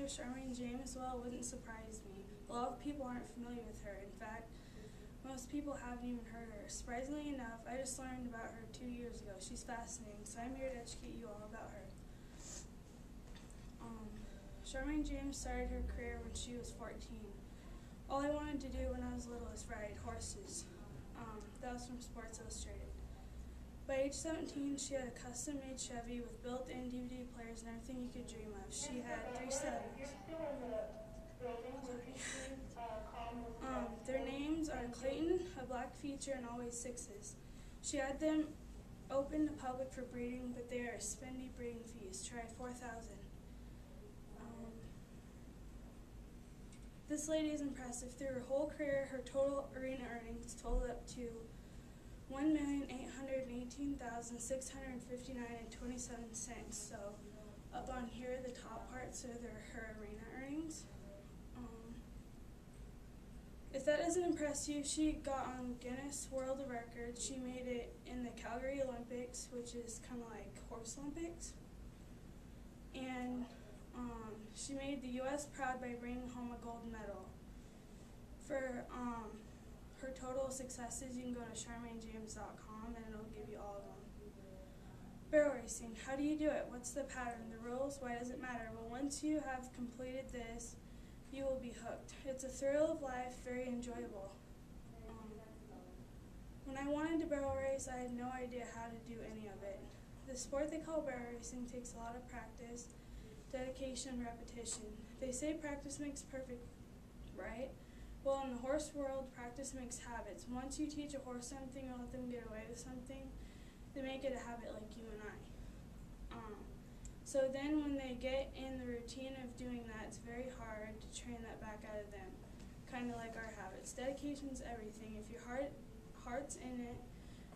Charmayne James? Well, it wouldn't surprise me. A lot of people aren't familiar with her. In fact, most people haven't even heard of her. Surprisingly enough, I just learned about her 2 years ago. She's fascinating, so I'm here to educate you all about her. Charmayne James started her career when she was 14. All I wanted to do when I was little was ride horses. That was from Sports Illustrated. By age 17, she had a custom-made Chevy with built-in DVD players and everything you could dream of. She had 3 stallions. Their names are Clayton, a black feature, and always 6s. She had them open to public for breeding, but they are spendy breeding fees. Try $4,000. This lady is impressive. Through her whole career, her total arena earnings totaled up to $1,818,659.27. So up on here, the top parts are her arena earnings. If that doesn't impress you, she got on Guinness World Records. She made it in the Calgary Olympics, which is kind of like horse Olympics. And she made the U.S. proud by bringing home a gold medal. For her total successes, you can go to charmaynejames.com and it'll give you all of them. Barrel racing. How do you do it? What's the pattern? The rules? Why does it matter? Well, once you have completed this, you will be hooked. It's a thrill of life, very enjoyable. When I wanted to barrel race, I had no idea how to do any of it. The sport they call barrel racing takes a lot of practice, dedication, and repetition. They say practice makes perfect, right? Well, in the horse world, practice makes habits. Once you teach a horse something or let them get away with something, they make it a habit like you and I. So then when they get in the routine of doing that, it's very hard to train that back out of them, kind of like our habits. Dedication's everything. If your heart's in it,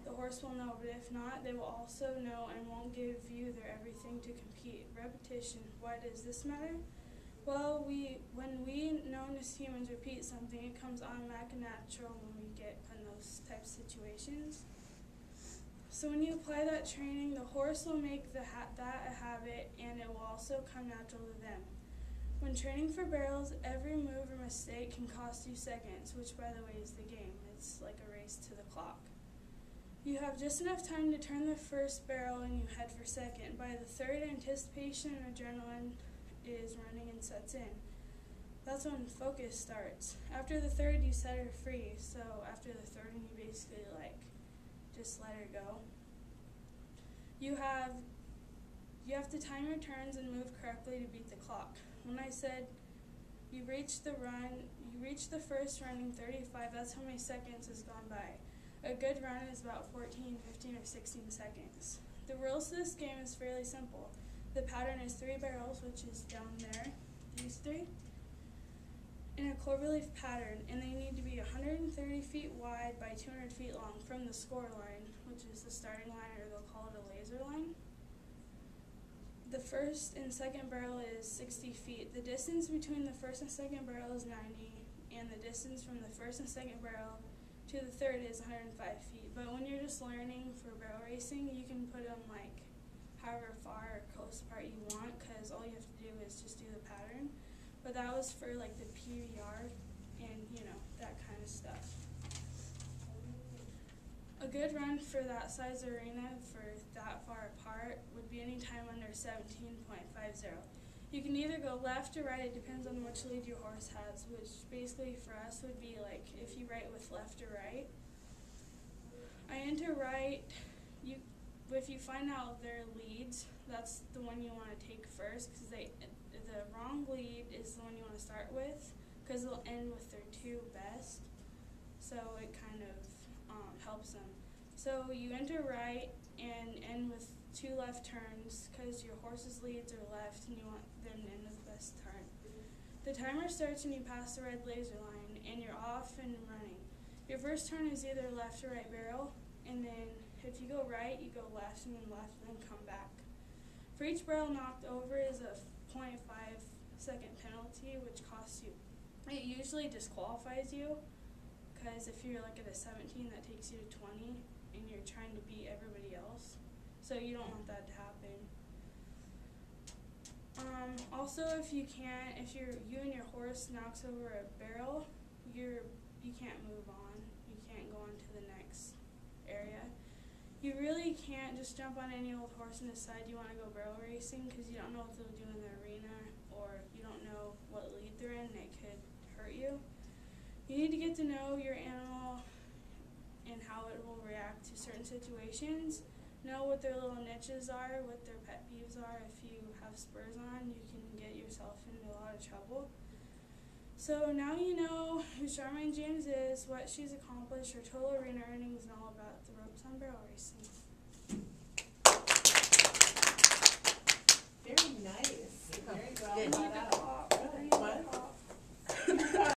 the horse will know, but if not, they will also know and won't give you their everything to compete. Repetition. Why does this matter? Well, when we known as humans repeat something, it comes automatic and natural when we get put in those types of situations. So when you apply that training, the horse will make that a habit, and it will also come natural to them. When training for barrels, every move or mistake can cost you seconds, which by the way is the game. It's like a race to the clock. You have just enough time to turn the first barrel and you head for second. By the third, anticipation and adrenaline is running and sets in. That's when focus starts. After the third, you set her free. So after the third one, you basically just let her go. You have to time your turns and move correctly to beat the clock. When I said you reach the first run in 35, that's how many seconds has gone by. A good run is about 14, 15, or 16 seconds. The rules to this game is fairly simple. The pattern is 3 barrels, which is down there, these 3, in a cloverleaf pattern, and they need to be 130 feet wide by 200 feet long from the score line, which is the starting line, or they'll call it a laser line. The first and second barrel is 60 feet. The distance between the first and second barrel is 90, and the distance from the first and second barrel to the third is 105 feet. But when you're just learning for barrel racing, you can put them however far or close apart you want, because all you have to do is just do the pattern. But that was for the PBR and that kind of stuff. A good run for that size arena for that far apart would be any time under 17.50. You can either go left or right, it depends on which lead your horse has, which basically for us would be if you write with left or right. I enter right. If you find out their leads, that's the one you want to take first, because the wrong lead is the one you want to start with, because they'll end with their 2 best. So it kind of helps them. So you enter right and end with 2 left turns, because your horse's leads are left and you want them to end with the best turn. The timer starts when you pass the red laser line and you're off and running. Your first turn is either left or right barrel, and then if you go right, you go left and then come back. For each barrel knocked over is a 0.5 second penalty, which costs you. It usually disqualifies you, because if you're at a 17, that takes you to 20, and you're trying to beat everybody else. So you don't want that to happen. Also, if you and your horse knocks over a barrel, you can't move on. You can't go on to the next area. You really can't just jump on any old horse and decide you want to go barrel racing because you don't know what they'll do in the arena, or you don't know what lead they're in. It could hurt you. You need to get to know your animal and how it will react to certain situations. Know what their little niches are, what their pet peeves are. If you have spurs on, you can get yourself into a lot of trouble. So now you know who Charmayne James is, what she's accomplished, her total arena earnings, and all about the ropes on barrel racing. Very nice. Very well Good. thought out.